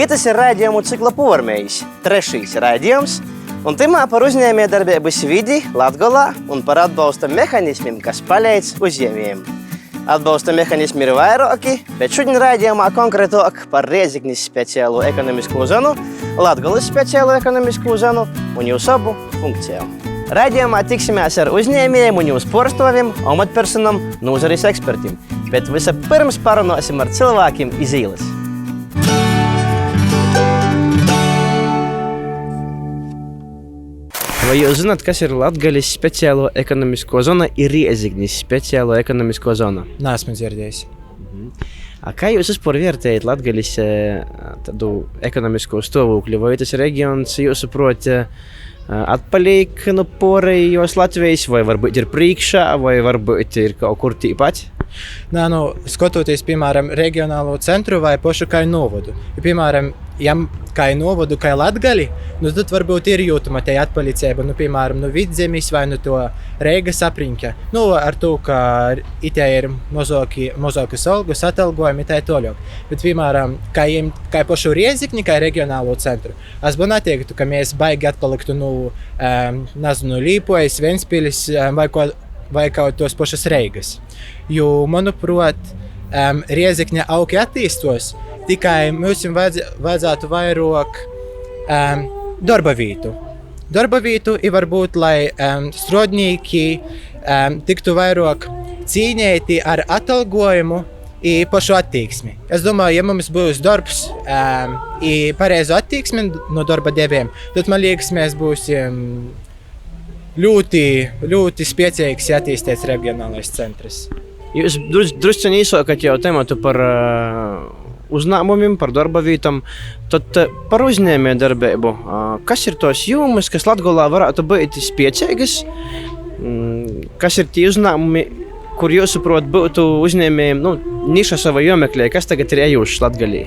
Itas ir raidījumu cikla pormējs, trešīs raidījums, un timā par uzņēmējdarbības vidi Latgolā un par atbalsta mehanismiem, kas palīdz uzņēmējiem. Atbalsta mehanismi ir vairāki, bet šodien raidījumā konkrētāk par Rēzeknis speciālo ekonomisko zonu, Latgolas speciālo ekonomisko zonu un jūsu abu funkcijām. Raidījumā tiksimies ar uzņēmējiem un jūsu porstoviem, amatpersonam, nozares ekspertiem, bet vispirms parunāsim ar cilvēkiem iz ielas. Vai jūs zināt, kas ir Latgales speciālo ekonomisko zona un Rēzeknis speciālo ekonomisko zona? Neesmu dzirdējis. Kā jūs vispār vērtējat Latgales tādu ekonomisko stāvokli? Vai tas reģions jūsuprāt atpaliek no pārējos Latvijas, vai varbūt ir priekšā, vai varbūt ir kaut kur tīpat? Nē, skatoties, piemēram, reģionālo centru vai pašu Kai novodu. Ja, piemēram, ja Kai novodu, Kai Latgali, tad varbūt ir jūtama te atpalicība, piemēram, no Vidzemes vai no to Reigas apriņķa. Ar to, ka itē ir mazākas algas, atalgojumi, itē toļok. Bet, piemēram, Kai pašu Rēzekni, Kai reģionālo centru, es būtu neteiktu, ka mēs baigi atpaliktu no Līpojas, Ventspiļas vai kaut tos pašas Reigas. Jo, manuprāt, Rēzekņa augi attīstos, tikai mums vajadzētu vairāk darba vietu. Darba vietu ir varbūt, lai strādnieki tiktu vairāk cīnīti ar atalgojumu un pašu attieksmi. Es domāju, ja mums būs darbs un pareizu attieksmi no darba devējiem, tad man liekas, mēs būsim ļoti spēcīgs attīstīts reģionālais centrs. Jūs drusciņi īsākat jau tematu par uzņēmumiem, par darba vietām, tad par uzņēmējdarbību. Kas ir tos jomas, kas Latgolā varētu būt spēcīgas? Kas ir tie uzņēmumi, kur jūsuprāt būtu uzņēmējiem niša sava jomeklē? Kas tagad ir ejušas Latgalī?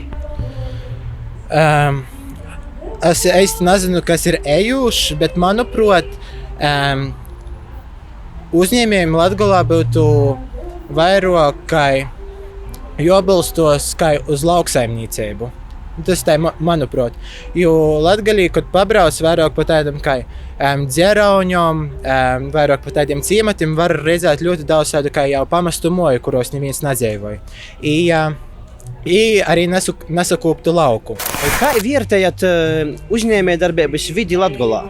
Es īsti nezinu, kas ir ejuši, bet manuprāt, uzņēmējiem Latgolā būtu vairāk jābalstos uz lauksaimniecību. Tas tā, manuprāt. Jo Latgalī, kad pabrauc vairāk pa tādam dzerauņom, vairāk pa tādiem ciematiem, var redzēt ļoti daudz tādu jau pamestu moju, kuros neviens nedzīvoja. I arī nesakūptu lauku. Kā vērtējat uzņēmējdarbības vidi Latgolā?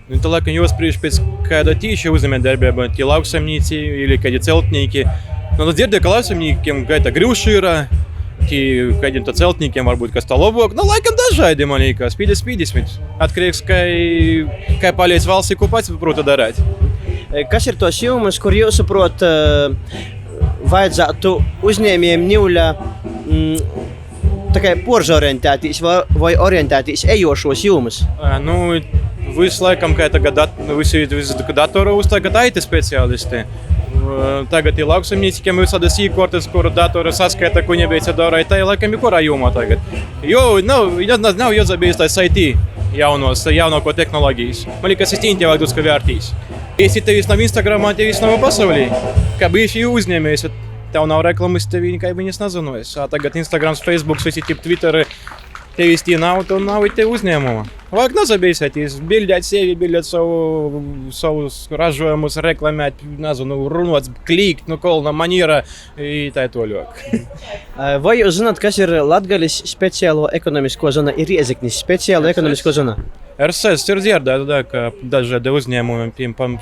Tā laikam jāspriež pēc kāda tīša uzņēmējdarbība, tie lauksaimnieci vai kādi celtnieki. Es dzirdēju, ka lauksaimniekiem kāda grūši ir, kādiem celtniekiem varbūt kas tā labāk. Laikam dažādi, man liekas, 50-50. Atkarīgs, kā palīdz valsts, ko pats prota darīt. Kas ir tos jomas, kur jūsuprāt vajadzētu uzņēmējiem ņūļa poržorientētīs vai orientētīs ejošos jomas? Visu laikam, kā tagad visi datoru uztagad IT speciālisti. Tagad ir lauksaimniekiem visādas īkortas, kuru datori saskaita, ko nebeica darīt, tā ir laikam kurā jomā tagad. Jo nav jāzabīst tās IT jaunāko tehnoloģijas. Man liekas, es tīņi tev ka vērtīs. Esi tevis nav Instagramā, tevis nav pasaulī. Kā bijuši uzņēmējs, tev nav reklamas, tevi nekā viņas nezinojas. Tagad Instagrams, Facebooks, visi Twitter, tevis tie nav, to nav te uzņēmuma. Vajag nezabīsēties, bildēt sevi, bildēt savus ražojumus, reklamēt, runāt, klīkt, kolna maniera, tā toļok. Vai jūs zināt, kas ir Latgales speciālo ekonomisko zona un Rēzeknis speciālo ekonomisko zona? RSS ir dzirdēta, ka dažādi uzņēmumi, piemēram,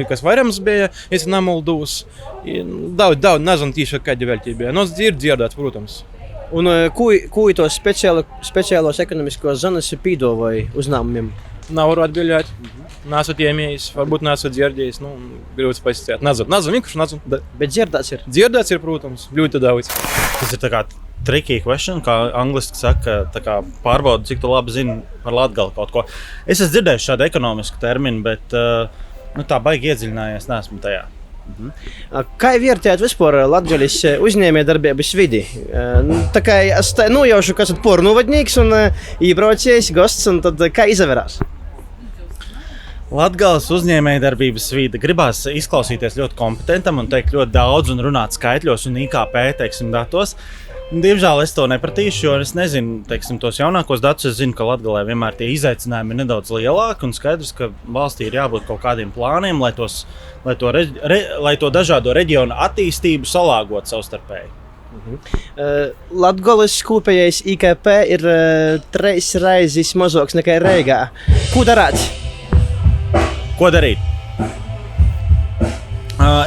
kas vairams bija, es nemaldos. Daudz, nezinu tīši, kādi vēl tie bija. Ir dzirdēts, protams. Un ko tos speciālos ekonomiskos zonas pīdavoja uzņēmumiem? Nevaru atbildēt. Neesmu iemējis, varbūt neesmu dzirdējis. Grūti pasicēt. Nezinu, vienkārši nezinu. Bet dzirdēts ir? Dzirdēts ir, protams, ļoti daudz. Tas ir tā kā tricky question, kā angliski saka, tā kā pārbaudu, cik tu labi zini par Latgali kaut ko. Es esmu dzirdējis šādu ekonomisku terminu, bet tā baigi iedziļinājies, neesmu tajā. Kā vērtējat vispār Latgales uzņēmējdarbības vidi? Tā kā es nojaušu, ka esat pornovadnieks un iebraucies gosts, un tad kā izaverās? Latgales uzņēmējdarbības vide gribās izklausīties ļoti kompetentam un teikt ļoti daudz un runāt skaitļos un IKP, datos. Diemžēl es to nepratīšu, jo es nezinu, teiksim, tos jaunākos datus. Es zinu, ka Latgalē vienmēr tie izaicinājumi ir nedaudz lielāki, un skaidrs, ka valstī ir jābūt kaut kādiem plāniem, lai to dažādo reģionu attīstību salāgot savstarpēji. Latgolas kopējais IKP ir 3 reizes mazāks nekā Reigā. Ko darāt? Ko darīt?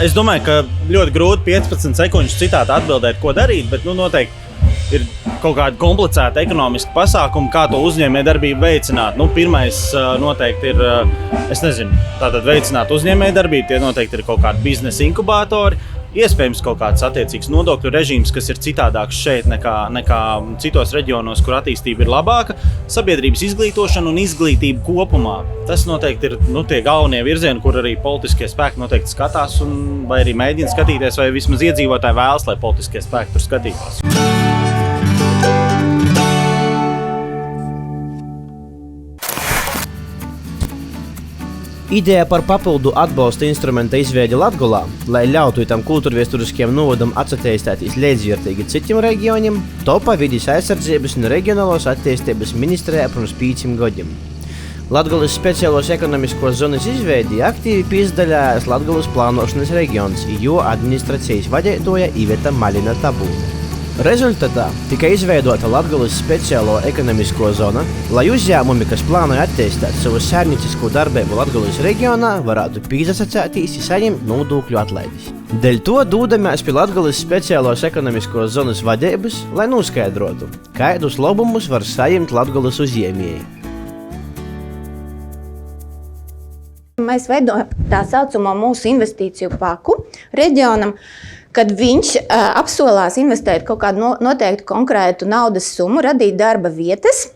Es domāju, ka ļoti grūti 15 sekundžu citāti atbildēt, ko darīt, bet noteikti ir kaut kādi komplicēti ekonomiski pasākumi, kā to uzņēmējdarbību veicināt. Pirmais noteikti ir, tātad veicināt uzņēmējdarbību, tie noteikti ir kaut kādi biznesa inkubātori, iespējams kaut kāds attiecīgs nodokļu režīms, kas ir citādāks šeit nekā citos reģionos, kur attīstība ir labāka, sabiedrības izglītošana un izglītība kopumā. Tas noteikti ir tie galvenie virzieni, kur arī politiskie spēki noteikti skatās, vai arī mēģina skatīties, vai vismaz iedzīvotāji vēlas, lai politiskie spēki tur skatītos. Ideja par papildu atbalsta instrumenta izveidi Latgolā, lai ļautu tam kultūrvēsturiskiem novadam atsatīstīties līdzvērtīgi citiem reģioniem, topa Vides aizsardzības un reģionālās attīstības ministrijā pirms 5 gadiem. Latgolas speciālos ekonomiskos zonas izveidi aktīvi piesaistījās Latgolas plānošanas reģions, jo administracijas vadītāja Iveta Malina Tabūne. Rezultātā tika izveidota Latgolas speciālo ekonomisko zona, lai uzņēmumi, kas plānoja attīstīt savu sērniecisko darbību Latgolas reģionā, varētu piesaistīties un saņemt nodokļu atlaides. Dēļ to dodamies pie Latgolas speciālos ekonomiskos zonas vadības, lai noskaidrotu, kādus labumus var saņemt Latgolas uzņēmēji. Mēs veidojam tā saucamo mūsu investīciju paku reģionam, kad viņš apsolās investēt kaut kādu noteiktu konkrētu naudas summu, radīt darba vietas,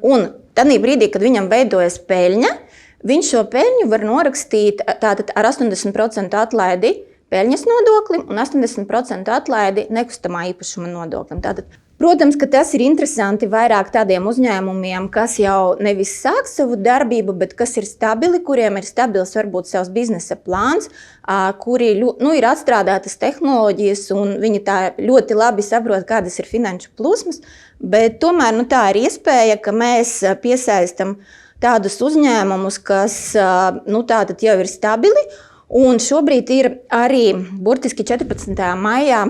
un tādā brīdī, kad viņam veidojas peļņa, viņš šo peļņu var norakstīt tātad ar 80% atlaidi peļņas nodoklim un 80% atlaidi nekustamā īpašuma nodoklim. Tātad, protams, ka tas ir interesanti vairāk tādiem uzņēmumiem, kas jau nevis sāk savu darbību, bet kas ir stabili, kuriem ir stabils varbūt savs biznesa plāns, kuri ir atstrādātas tehnoloģijas un viņi tā ļoti labi saprot, kādas ir finanšu plūsmas, bet tomēr tā ir iespēja, ka mēs piesaistam tādus uzņēmumus, kas tātad jau ir stabili, un šobrīd ir arī burtiski 14. maijā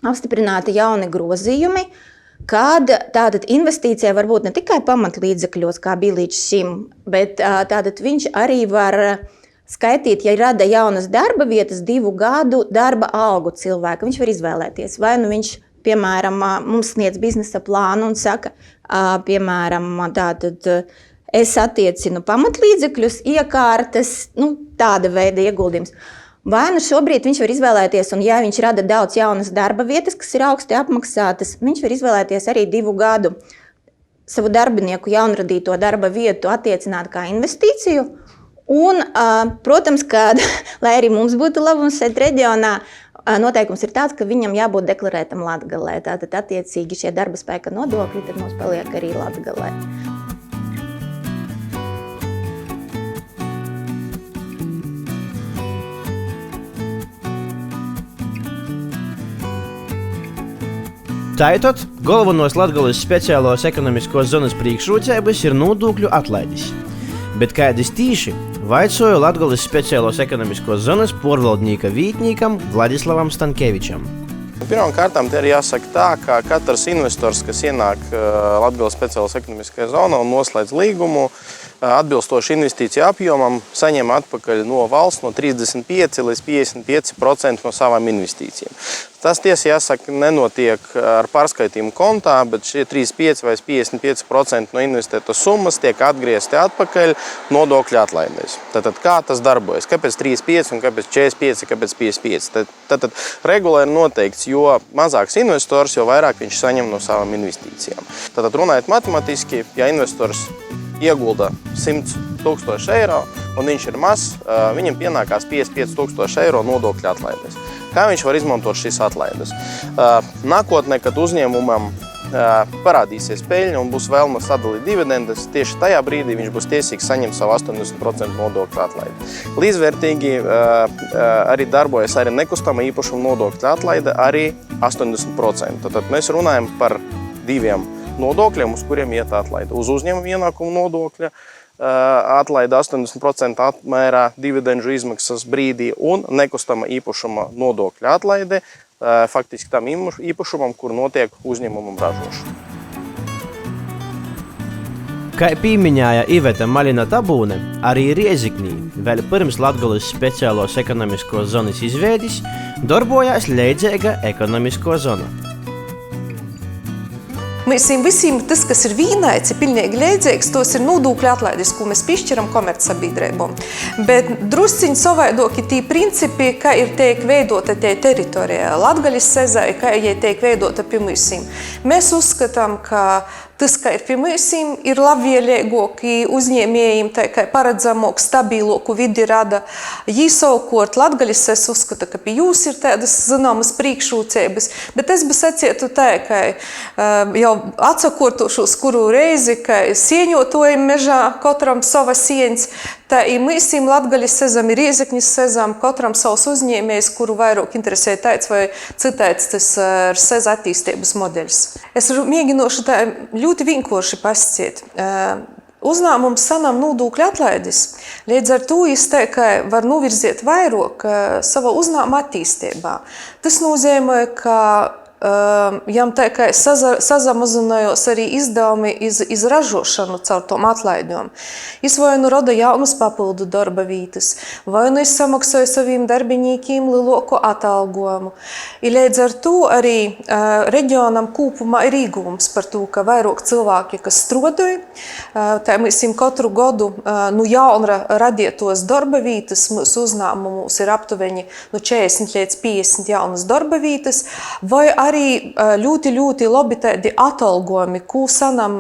apstiprināti jauni grozījumi, kad tātad investīcija var būt ne tikai pamatlīdzekļos, kā bija līdz šim, bet tātad viņš arī var skaitīt, ja rada jaunas darba vietas, 2 gadu darba algu cilvēku. Viņš var izvēlēties, vai viņš, piemēram, mums sniedz biznesa plānu un saka, piemēram, tātad es attiecinu pamatlīdzekļus, iekārtas, tāda veida ieguldījums. Vai šobrīd viņš var izvēlēties, un ja viņš rada daudz jaunas darba vietas, kas ir augsti apmaksātas, viņš var izvēlēties arī 2 gadu savu darbinieku jaunradīto darba vietu attiecināt kā investīciju. Un, protams, ka, lai arī mums būtu labums šeit reģionā, noteikums ir tāds, ka viņam jābūt deklarētam Latgalē. Tātad attiecīgi šie darba spēka nodokļi tad mums paliek arī Latgalē. Tātad galvenos Latgolas speciālos ekonomiskos zonas priekšrocības ir nodokļu atlaides. Bet kādas tīši vaicoju Latgolas speciālos ekonomiskos zonas porvaldnieka vītniekam Vladislavam Stankevičam. Pirmkārt, te ir jāsaka tā, ka katrs investors, kas ienāk Latgolas speciālos ekonomiskajā zonā un noslēdz līgumu, atbilstoši investīciju apjomam, saņem atpakaļ no valsts no 35 līdz 55% no savām investīcijām. Tas tiesa jāsaka nenotiek ar pārskaitījumu kontā, bet šie 35 vai 55% no investētas summas tiek atgriezti atpakaļ nodokļu atlaidēs. Tātad kā tas darbojas? Kāpēc 35 un kāpēc 45, kāpēc 55? Tātad regula ir noteikts, jo mazāks investors, jo vairāk viņš saņem no savām investīcijām. Tātad runājot matematiski, ja investors iegulda 100,000 eiro un viņš ir mazs, viņam pienākās 55,000 eiro nodokļu atlaides. Kā viņš var izmantot šīs atlaides? Nākotnē, kad uzņēmumam parādīsies peļņa un būs vēlme sadalīt dividendes, tieši tajā brīdī viņš būs tiesīgs saņemt savu 80% nodokļu atlaidi. Līdzvērtīgi arī darbojas arī nekustama īpašuma nodokļu atlaide arī 80%. Tad mēs runājam par diviem nodokļiem, uz kuriem iet atlaide. Uz uzņēmuma ienākumu nodokļa atlaide 80% apmērā dividendžu izmaksas brīdī un nekustama īpašuma nodokļa atlaide faktiski tam īpašumam, kur notiek uzņēmumam ražošana. Kā pieminēja Iveta Malina-Tabūne, arī Rieziknī vēl pirms Latgoles speciālos ekonomiskos zonas izveidis darbojās leidzīga ekonomisko zona. Mēs visiem tas, kas ir vienaids, ir pilnīgi leidzīgs, tos ir nodokļu atlaides, ko mēs piešķiram komercsabiedrībām. Bet drusciņi savaidoki tī principi, kā ir tiek veidota tie teritorija Latgaļas sezai, kā ir tiek veidota pie mūsim. Mēs uzskatām, ka tas, kā ir pie mūsim, ir labvēlīgāki uzņēmējiem, tā kā paredzamāk, stabilāku vidi rada. Jī savukārt Latgaļas es uzskata, ka pie jūs ir tādas zināmas priekšrocības, bet es sacītu tā, ka jau atsakortošos kuru reizi, ka sieņotojiem mežā katram sava sieņas, tā ir mūsim Latgaļas sezam, ir Riezeknis sezam, katram savs uzņēmējs, kuru vairāk interesē tāds vai citāds tas seza attīstības modeļs. Es mēģinošu tā ļoti vienkārši pasciet. Uzņēmums sanam nodokļu atlaides, līdz ar to ka var novirziet vairāk sava uzņēmuma attīstībā. Tas nozīmē, ka jām tā kā sazamazinājos arī izdevumi iz ražošanu caur tom atlaidēm. Es vai nu roda jaunas papildu darba vietas, vai nu es samaksāju saviem darbiniekiem lielāku atalgojumu. I līdz ar to arī reģionam kopumā ir ieguvums par to, ka vairāk cilvēki, kas strādāja, tā mēs katru gadu jauna radietos darba vietas, mūsu uzņēmumos ir aptuveni 40 līdz 50 jaunas darba vietas, vai arī ļoti labi tādi atalgojumi, ko sanam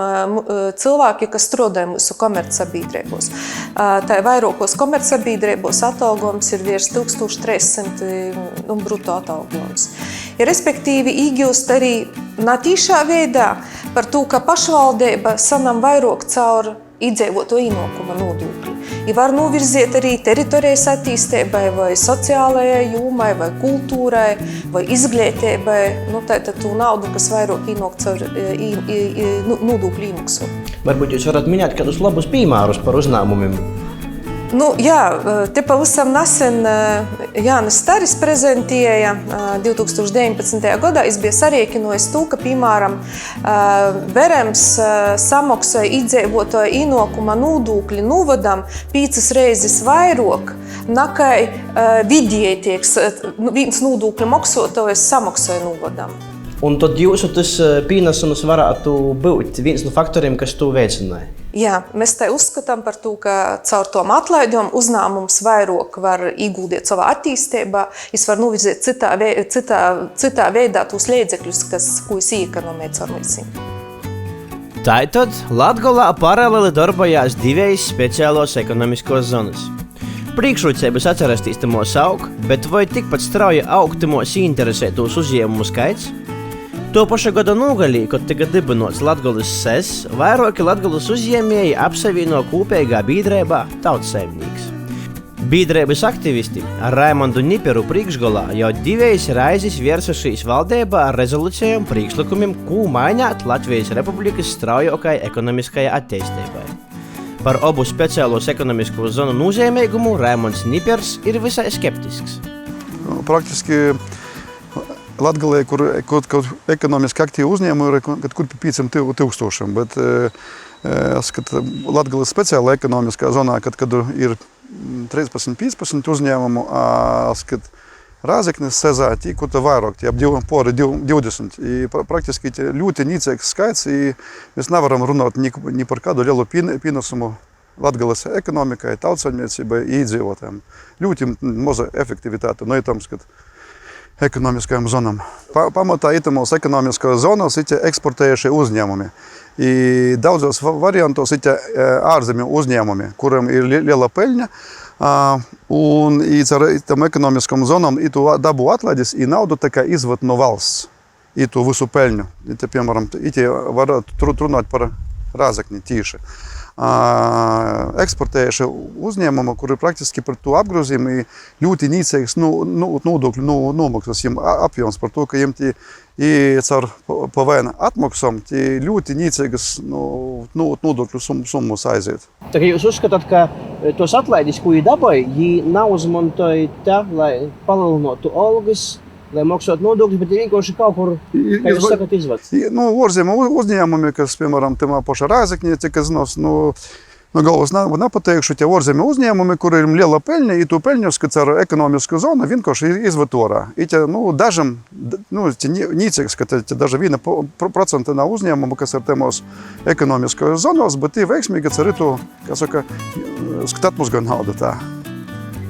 cilvēki, kas strādā mūsu komercsabiedrībos. Tā vairākos komercsabiedrībos atalgojums ir virs 1300 bruto atalgojums. Respektīvi, iegūst arī natīšā veidā par to, ka pašvaldība sanam vairāk caur iedzīvoto ienākuma nodokli. I var novirziet arī teritorijas attīstībai, vai sociālajai jomai, vai kultūrai, vai izglītībai, tātad to naudu, kas vairāk ienāk caur nodokļu iemaksu. Varbūt jūs varat minēt kādus labus piemērus par uzņēmumiem? Te pavisam nesen Jānis Staris prezentēja 2019. gadā. Es biju sarēķinojis to, ka, piemēram, Verems samaksāja iedzīvotāju ienākuma nodokļu novadam 5 reizes vairāk nekā vidēji tiek viens nodokļu maksātājs samaksāja novadam. Un tad jūsu tas pienesums varētu būt viens no faktoriem, kas to veicināja? Jā, mēs tā uzskatām par to, ka caur tom atlaidēm uzņēmums vairāk var ieguldīt savā attīstībā, es var novirzīt citā veidā tos līdzekļus, ko es iekonomēju caur mūsim. Tātad Latgolā paralēli darbojās divas speciālos ekonomiskos zonas. Priekšrocības atcerēstīs tamos aug, bet vai tikpat strauji aug tamos interesētos uzņēmumu skaits? To paša gada nogalī, kad tika dibinots Latgoles SES, vairāki Latgoles uzņēmēji apsavieno kopīgā biedrībā Tautsaimnieks. Biedrības aktivisti ar Raimondu Niperu priekšgalā jau 2 reizes vērsušies valdībā ar rezolūcijām priekšlikumiem, ko mainīt Latvijas Republikas straujākai ekonomiskajai attīstībai. Par obu speciālos ekonomisko zonu nozīmīgumu Raimonds Nipers ir visai skeptisks. Praktiski Latgalē, kur ekonomiski aktīvi uzņēmumi ir kur pie 500 000, bet Latgales speciāla ekonomiskā zonā, kad ir 13-15 uzņēmumu, Rāzeknes sezā kur vairāk, pori 20. Praktiski ļoti nīcīgs skaits, mēs nevaram runāt ni par kādu lielu pienesumu Latgales ekonomikai, tautsaimniecībai, iedzīvotājiem. Ļoti maza efektivitāte, kad ekonomiskajām zonām. Pamatā itamos ekonomiskajās zonās ir eksportējušie uzņēmumi. Daudzos variantos ir ārzemju uzņēmumi, kuriem ir liela peļņa, un ar tam ekonomiskām zonām itu dabu atlaides, naudu izvad no valsts. to visu peļņu. Te, piemēram, var runāt par Rāzakni tīši. Eksportējuši uzņēmumu, kuri praktiski par to apgrozījumu ļoti nīcīgs nodokļu nomaksas apjoms par to, ka jiem caur PVN atmaksām ļoti nīcīgas nodokļu summas aiziet. Tā kā jūs uzskatāt, ka tos atlaidis, ko viņi dabāja, viņi nav izmantoja tā, lai palielinātu algas, lai maksātu nodokļus, bet vienkārši kaut kur, kā jūs sakat, izvāc. Ārzemju uzņēmumi, kas, piemēram, tamā pašā Rāzaknī, tika zinos, galvas nepateikšu, tie ārzemju uzņēmumi, kuri ir liela peļņa, i to peļņu, kad caur ekonomisku zonu vienkārši izved ārā. I tie, dažam, nīcīgs, ka tie daži 1% nav uzņēmumu, kas ir temos ekonomiskos zonos, bet tie veiksmīgi caur to, kā saka, skatāt mums gan naudu tā.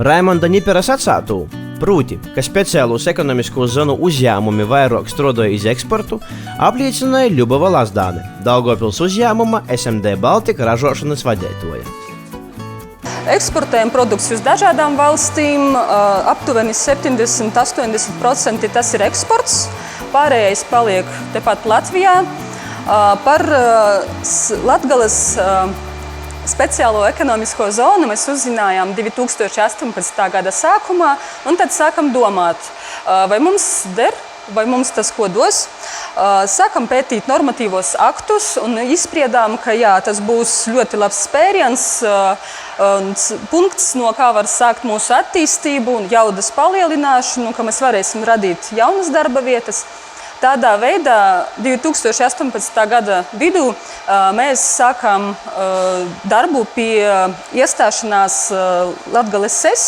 Raimonda Nipera sacātu, proti, ka speciālos ekonomiskos zonu uzņēmumi vairāk strādāja iz eksportu, apliecināja Ļubova Lazdāne, Daugavpils uzņēmuma SMD Baltika ražošanas vadītāja. Eksportējam produktus uz dažādām valstīm, aptuveni 70–80% tas ir eksports, pārējais paliek tepat Latvijā. Par Latgales speciālo ekonomisko zonu mēs uzzinājām 2018. gada sākumā, un tad sākam domāt, vai mums der, vai mums tas ko dos. Sākam pētīt normatīvos aktus un izspriedām, ka jā, tas būs ļoti labs spēriens, punkts, no kā var sākt mūsu attīstību un jaudas palielināšanu, ka mēs varēsim radīt jaunas darba vietas. Tādā veidā 2018. gada vidū mēs sākām darbu pie iestāšanās Latgales SES,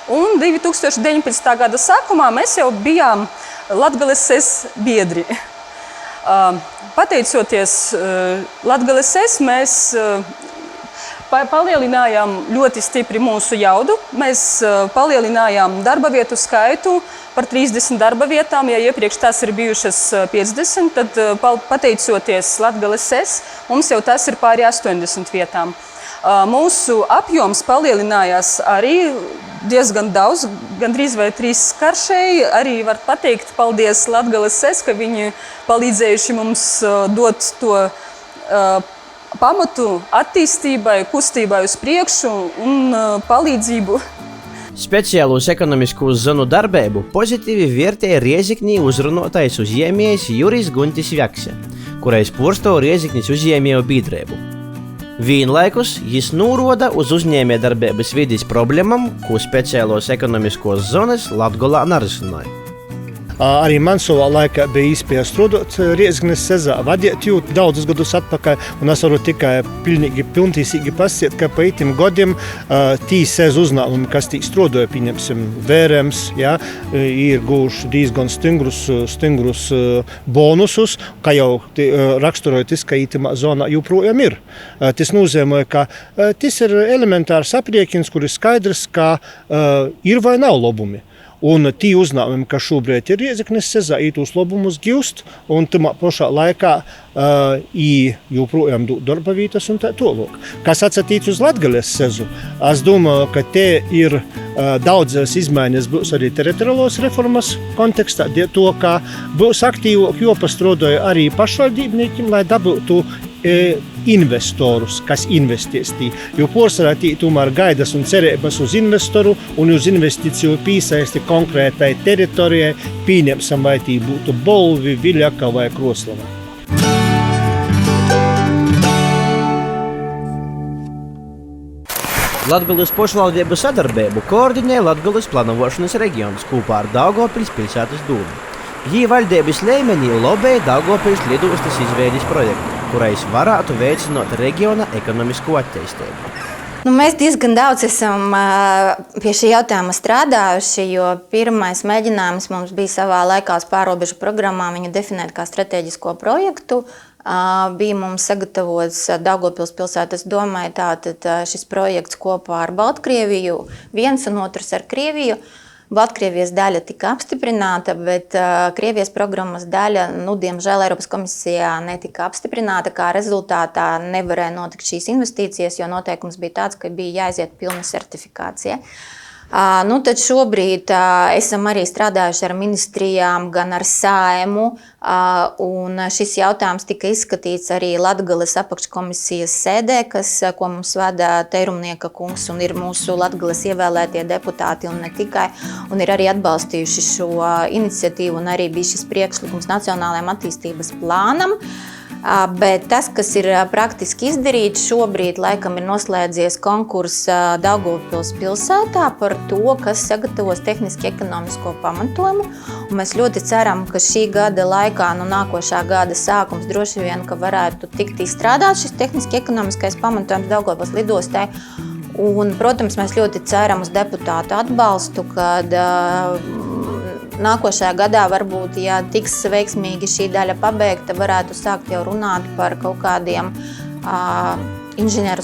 un 2019. gada sākumā mēs jau bijām Latgales SES biedri. Pateicoties Latgales SES, mēs palielinājām ļoti stipri mūsu jaudu. Mēs palielinājām darba vietu skaitu par 30 darba vietām. Ja iepriekš tās ir bijušas 50, tad pateicoties Latgales SES, mums jau tas ir pāri 80 vietām. Mūsu apjoms palielinājās arī diezgan daudz, gandrīz vai 3-karšēji. Arī var pateikt paldies Latgales SES, ka viņi palīdzējuši mums dot to pamatu attīstībai, kustībai uz priekšu un palīdzību. Speciālos ekonomiskos zonu darbību pozitīvi vērtēja Rieziknī uzrunātais uzņēmējs Juris Guntis Vjakse, kurais pārstāv Rieziknis uzņēmēju biedrību. Vienlaikus jis norāda uz uzņēmējdarbības vides problēmām, ko speciālos ekonomiskos zonas Latgolā nerisināja. Arī man savā laikā bija iespēja strādāt Rieziknes SEZā, vadīt jūtu daudzus gadus atpakaļ, un es varu tikai pilntīsīgi pasciet, ka pa itim godiem tī SEZ uzņēmumi, kas tī strādāja, pieņemsim, Vērēms, ja, ir guvuši diezgan stingrus bonusus, kā jau raksturojoties, ka itimā zonā joprojām ir. Tas nozīmē, ka tas ir elementārs apriekins, kur ir skaidrs, ka ir vai nav labumi. Un tī uzņēmumi, kas šobrīd ir Rieziknes SEZā, tos labumus gūst, un tamā pašā laikā joprojām darba vietas un tā tālāk. Kas attiecas uz Latgales SEZu, es domāju, ka te ir daudzas izmaiņas būs arī teritoriālās reformas kontekstā, to, ka būs aktīvāk jāpastrādāja arī pašvaldībniekiem, lai dabūtu investorus, kas investēs tī. Jo pārsvarā tī tomēr gaidas un cerības uz investoru un uz investīciju pīsaisti konkrētai teritorijai, pieņemsim, vai tī būtu Bolvi, Viļaka vai Kroslava. Latgales pašvaldību sadarbību koordinē Latgales plānošanas reģions kopā ar Daugavpils pilsētas dūmu. Jī valdības līmenī lobēja Daugavpils lidostas izveides projektu, kurais varētu veicināt reģiona ekonomisko attīstību. Mēs diezgan daudz esam pie šī jautājuma strādājuši, jo pirmais mēģinājums mums bija savā laikā pārobežu programmā viņu definēt kā strateģisko projektu. Bija mums sagatavots Daugavpils pilsētas domai tātad šis projekts kopā ar Baltkrieviju, viens un otrs ar Krieviju. Baltkrievijas daļa tika apstiprināta, bet Krievijas programmas daļa, diemžēl, Eiropas komisijā netika apstiprināta. Kā rezultātā nevarēja notikt šīs investīcijas, jo noteikums bija tāds, ka bija jāiziet pilna certifikācija. Tad šobrīd esam arī strādājuši ar ministrijām, gan ar Saeimu, un šis jautājums tika izskatīts arī Latgales apakškomisijas sēdē, ko mums vada Teirumnieka kungs, un ir mūsu Latgales ievēlētie deputāti, un ne tikai, un ir arī atbalstījuši šo iniciatīvu, un arī bija šis priekšlikums Nacionālajam attīstības plānam. Bet tas, kas ir praktiski izdarīts šobrīd, laikam ir noslēdzies konkurss Daugavpils pilsētā par to, kas sagatavos tehniski ekonomisko pamatojumu. Un mēs ļoti ceram, ka šī gada laikā, nākošā gada sākums droši vien, ka varētu tikt izstrādāt šis tehniski ekonomiskais pamatojums Daugavpils lidostai. Un, protams, mēs ļoti ceram uz deputātu atbalstu, kad nākošajā gadā varbūt, ja tiks veiksmīgi šī daļa pabeigta, varētu sākt jau runāt par kaut kādiem inženieru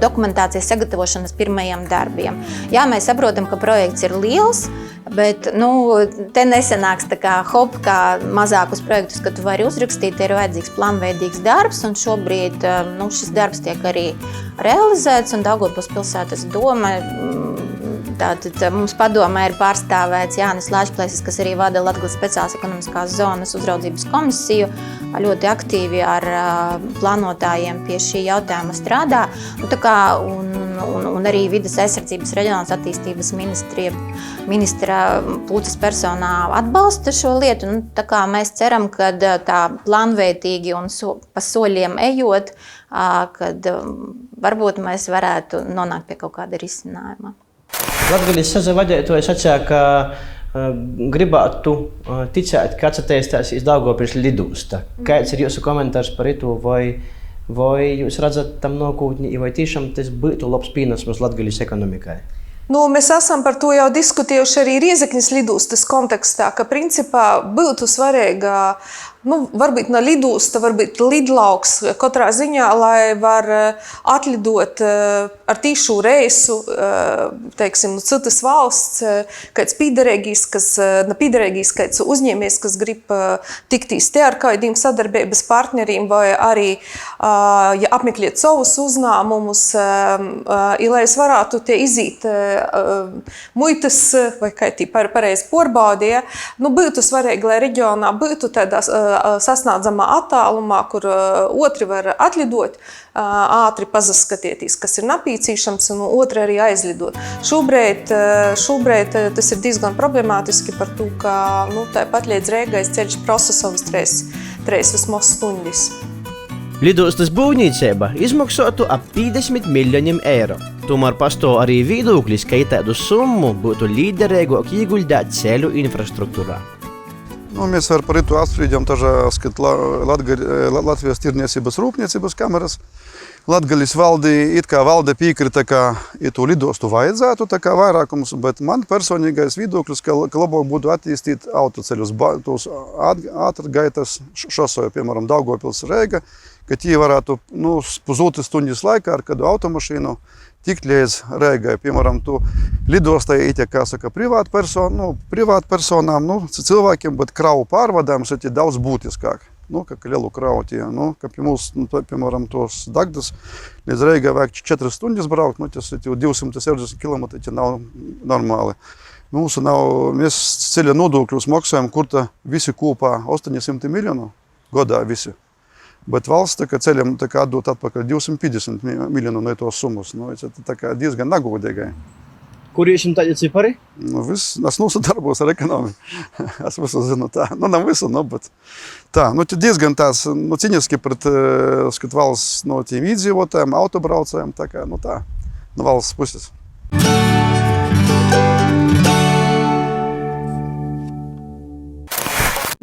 dokumentācijas sagatavošanas pirmajiem darbiem. Jā, mēs saprotam, ka projekts ir liels, bet te nesanāks tā kā kā mazākus projektus, ka tu vari uzrakstīt, ir vajadzīgs plānveidīgs darbs, un šobrīd šis darbs tiek arī realizēts, un Daugavpils pilsētas doma. Tātad mums padomē ir pārstāvēts Jānis Lāčplēsis, kas arī vada Latgales speciālās ekonomiskās zonas uzraudzības komisiju, ļoti aktīvi ar plānotājiem pie šī jautājuma strādā. Un arī vides aizsardzības reģionālās attīstības ministra Pūces personā atbalsta šo lietu. Tā kā mēs ceram, ka tā plānveidīgi un pa soļiem ejot, kad varbūt mēs varētu nonākt pie kaut kāda risinājuma. Latgales sazavadētoji sacīja, ka gribētu ticēt, ka attīstīsies Daugavpils lidosta. Kāds ir jūsu komentārs par to, vai jūs redzat tam nākotni, vai tiešām tas būtu labs pienesums Latgales ekonomikai? Mēs esam par to jau diskutējuši arī Riezeknes lidostas kontekstā, ka principā būtu svarīga varbūt no lidosta, varbūt lidlauks katrā ziņā, lai var atlidot ar tīšu reisu, teiksim, citas valsts, kāds pīderīgīs, kāds uzņēmējs, kas grib tiktīs te ar kādiem sadarbības partneriem, vai arī ja apmeklēt savus uzņēmumus, lai es varētu te izīt muitas, vai kā tī pareizi porbaudīja, būtu svarīgi, lai reģionā būtu tādā sasniedzamā attālumā, kur otri var atlidot, ātri pazaskatieties, kas ir napīcīšams, un otri arī aizlidot. Šobrīd tas ir diezgan problemātiski par to, ka tāpat līdz Rīgai ceļš prasa savas 3 vismaz stundas. Lidostas būvniecība izmaksātu ap 50 miljoniem eiro. Tomēr pastāv arī viedoklis, ka tādu summu būtu līderīgāk ieguldīt ceļu infrastruktūrā. Mēs par to apspriežam Latvijas tirniecības rūpniecības kameras. Latgales valde piekrita, ka to lidostu vajadzētu vairākums, bet man personīgais viedoklis, ka labāk būtu attīstīt autoceļus, tos ātrgaitas šoseju, piemēram, Daugavpils Reiga, ka tie varētu pusotras stundas laikā ar kādu automašīnu tikt līdz Reigai. Piemēram, tu lidostai ietiek, kā saka, privātpersonām, cilvēkiem, bet kravu pārvadājums ir daudz būtiskāk. Kā lielu kravu tie, kā pie mums, piemēram, tos Dagdas līdz Reigai vajag 4 stundas braukt, tas ir 260 km, tie nav normāli. Mēs ceļa nodokļus maksājam, kur visi kopā 800 miljonu gadā visi. Bet valsts ceļam atdot atpakaļ 250 miljonu no tos summas. Tas diezgan nagodīgi. Kur jūs tādi cipari? Es nosodarbos ar ekonomiku. Es visu zinu tā. Nav visu, bet tā. Diezgan tās cīniski pret valsts no tiem iedzīvotājiem, autobraucējiem. Tā, no valsts puses.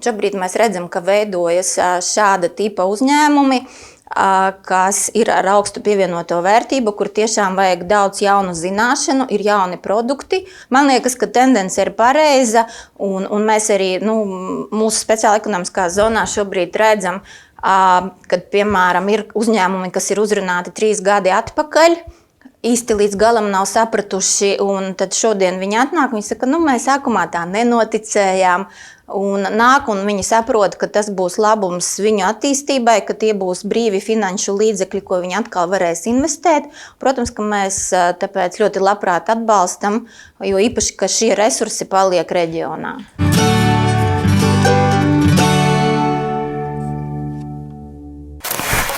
Šobrīd mēs redzam, ka veidojas šāda tipa uzņēmumi, kas ir ar augstu pievienoto vērtību, kur tiešām vajag daudz jaunu zināšanu, ir jauni produkti. Man liekas, ka tendence ir pareiza, un mēs arī mūsu speciāla ekonomiskā zonā šobrīd redzam, kad, piemēram, ir uzņēmumi, kas ir uzrunāti 3 gadi atpakaļ, īsti līdz galam nav sapratuši. Tad šodien viņi atnāk, viņi saka, mēs sākumā tā nenoticējām. Un nāk, un viņi saprot, ka tas būs labums viņu attīstībai, ka tie būs brīvi finanšu līdzekļi, ko viņi atkal varēs investēt. Protams, ka mēs tāpēc ļoti labprāt atbalstam, jo īpaši, ka šie resursi paliek reģionā.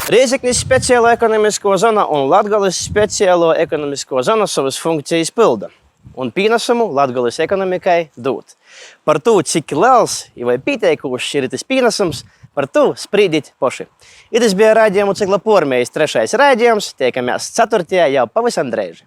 Rēzeknis speciālo ekonomisko zonu un Latgales speciālo ekonomisko zonu savas funkcijas pilda un pienesumu Latgales ekonomikai dod. Par to, cik liels vai pieteikušs ir tas pienesums, par to sprīdīt paši. Tas bija raidījumu cikla Pormējs 3. raidījums, tiekamies 4. jau pavisam drēži.